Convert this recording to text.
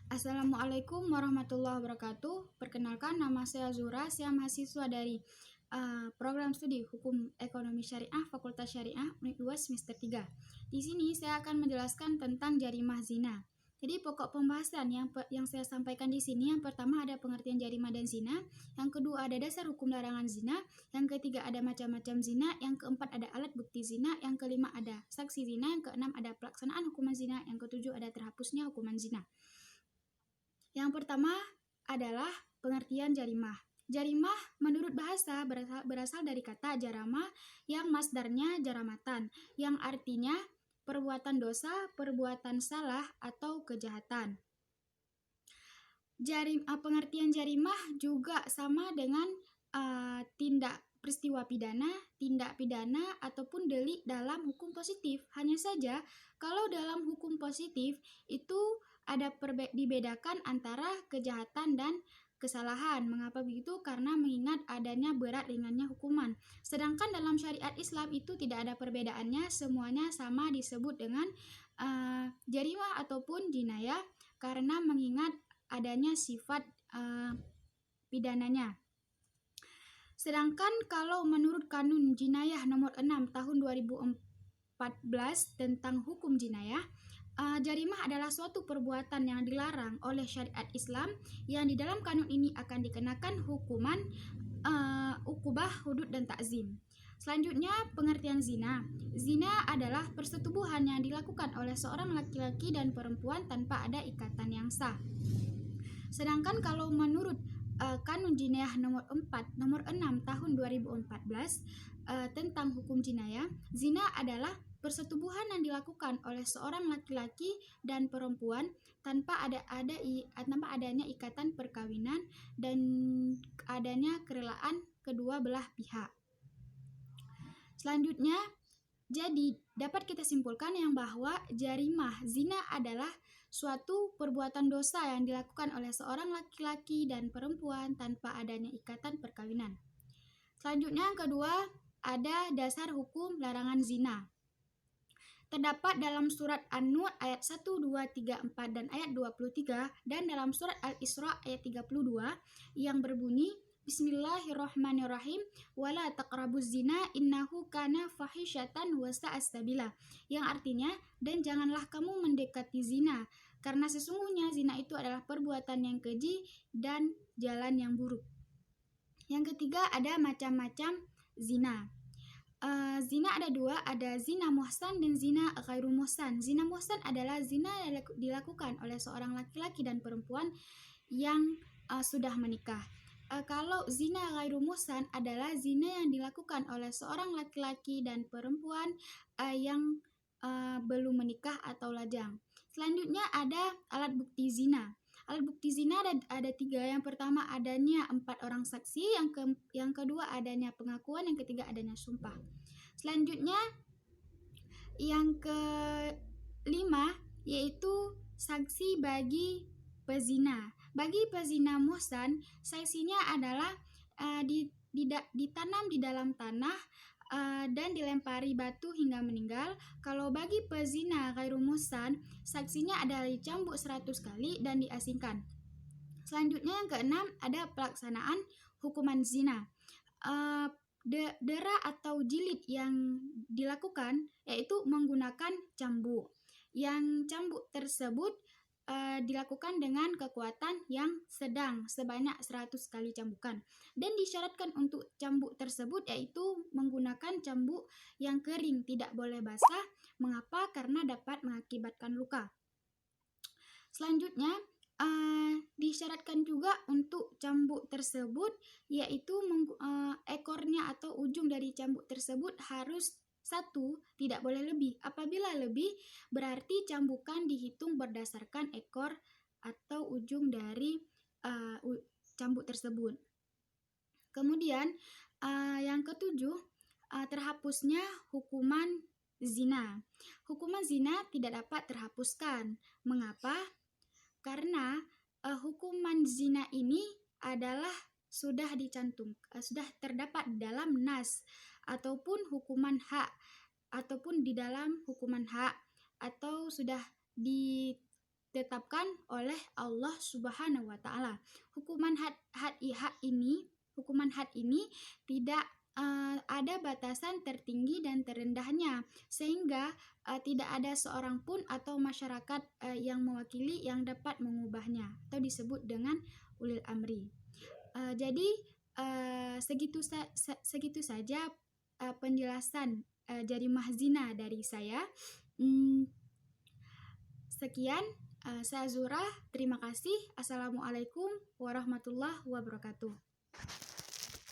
Assalamualaikum warahmatullahi wabarakatuh. Perkenalkan, nama saya Zura, saya mahasiswa dari program studi Hukum Ekonomi Syariah Fakultas Syariah Unit 2 semester 3. Di sini saya akan menjelaskan tentang jarimah zina. Jadi pokok pembahasan yang saya sampaikan di sini, yang pertama ada pengertian jarimah dan zina, yang kedua ada dasar hukum larangan zina, yang ketiga ada macam-macam zina, yang keempat ada alat bukti zina, yang kelima ada saksi zina, yang keenam ada pelaksanaan hukuman zina, yang ketujuh ada terhapusnya hukuman zina. Yang pertama adalah pengertian jarimah. Jarimah menurut bahasa berasal dari kata jarama yang masdarnya jaramatan, yang artinya perbuatan dosa, perbuatan salah, atau kejahatan. Pengertian jarimah juga sama dengan tindak peristiwa pidana, tindak pidana, ataupun delik dalam hukum positif. Hanya saja kalau dalam hukum positif itu ada dibedakan antara kejahatan dan kesalahan. Mengapa begitu? Karena mengingat adanya berat ringannya hukuman. Sedangkan dalam syariat Islam itu tidak ada perbedaannya, semuanya sama disebut dengan jarimah ataupun jinayah karena mengingat adanya sifat pidananya. Sedangkan kalau menurut Kanun Jinayah nomor 6 tahun 2014 tentang hukum jinayah, jarimah adalah suatu perbuatan yang dilarang oleh syariat Islam yang di dalam kanun ini akan dikenakan hukuman ukubah, hudud, dan takzim. Selanjutnya, pengertian zina. Zina adalah persetubuhan yang dilakukan oleh seorang laki-laki dan perempuan tanpa ada ikatan yang sah. Sedangkan kalau menurut Kanun Jinayah nomor 6 tahun 2014 tentang hukum jinayah, zina adalah persetubuhan yang dilakukan oleh seorang laki-laki dan perempuan tanpa adanya ikatan perkawinan dan adanya kerelaan kedua belah pihak. Selanjutnya, jadi dapat kita simpulkan yang bahwa jarimah zina adalah suatu perbuatan dosa yang dilakukan oleh seorang laki-laki dan perempuan tanpa adanya ikatan perkawinan. Selanjutnya yang kedua, ada dasar hukum larangan zina. Terdapat dalam surat An-Nur ayat 1, 2, 3, 4 dan ayat 23 dan dalam surat Al-Isra ayat 32 yang berbunyi Bismillahirrahmanirrahim wala taqrabuz zina innahu kana fahisyatan wa sa'a sabila, yang artinya dan janganlah kamu mendekati zina karena sesungguhnya zina itu adalah perbuatan yang keji dan jalan yang buruk. Yang ketiga ada macam-macam zina. Zina ada dua, ada zina muhsan dan zina ghairu muhsan. Zina muhsan adalah zina yang dilakukan oleh seorang laki-laki dan perempuan yang sudah menikah. Kalau zina ghairu muhsan adalah zina yang dilakukan oleh seorang laki-laki dan perempuan yang belum menikah atau lajang. Selanjutnya ada alat bukti zina. Alat bukti zina ada 3. Yang pertama adanya 4 orang saksi, yang kedua adanya pengakuan, yang ketiga adanya sumpah. Selanjutnya yang kelima yaitu saksi bagi pezina. Bagi pezina muhsan, saksinya adalah ditanam di dalam tanah dan dilempari batu hingga meninggal. Kalau bagi pezina ghairu muhsan, saksinya adalah dicambuk 100 kali dan diasingkan. Selanjutnya yang keenam ada pelaksanaan hukuman zina. Dera atau jilid yang dilakukan yaitu menggunakan cambuk. Yang cambuk tersebut dilakukan dengan kekuatan yang sedang sebanyak 100 kali cambukan, dan disyaratkan untuk cambuk tersebut yaitu menggunakan cambuk yang kering, tidak boleh basah. Mengapa? Karena dapat mengakibatkan luka. Selanjutnya disyaratkan juga untuk cambuk tersebut yaitu ekornya atau ujung dari cambuk tersebut harus 1, tidak boleh lebih. Apabila lebih, berarti cambukan dihitung berdasarkan ekor atau ujung dari cambuk tersebut. Kemudian yang ketujuh, terhapusnya hukuman zina. Hukuman zina tidak dapat terhapuskan. Mengapa? Karena hukuman zina ini adalah sudah terdapat dalam nas ataupun hukuman hak ataupun di dalam hukuman hak atau sudah ditetapkan oleh Allah Subhanahu wa taala. Hukuman had ini tidak ada batasan tertinggi dan terendahnya, sehingga tidak ada seorang pun atau masyarakat yang mewakili yang dapat mengubahnya atau disebut dengan ulil amri. Jadi segitu saja penjelasan jarimah zina dari saya. Sekian, saya Zura. Terima kasih. Assalamualaikum warahmatullahi wabarakatuh.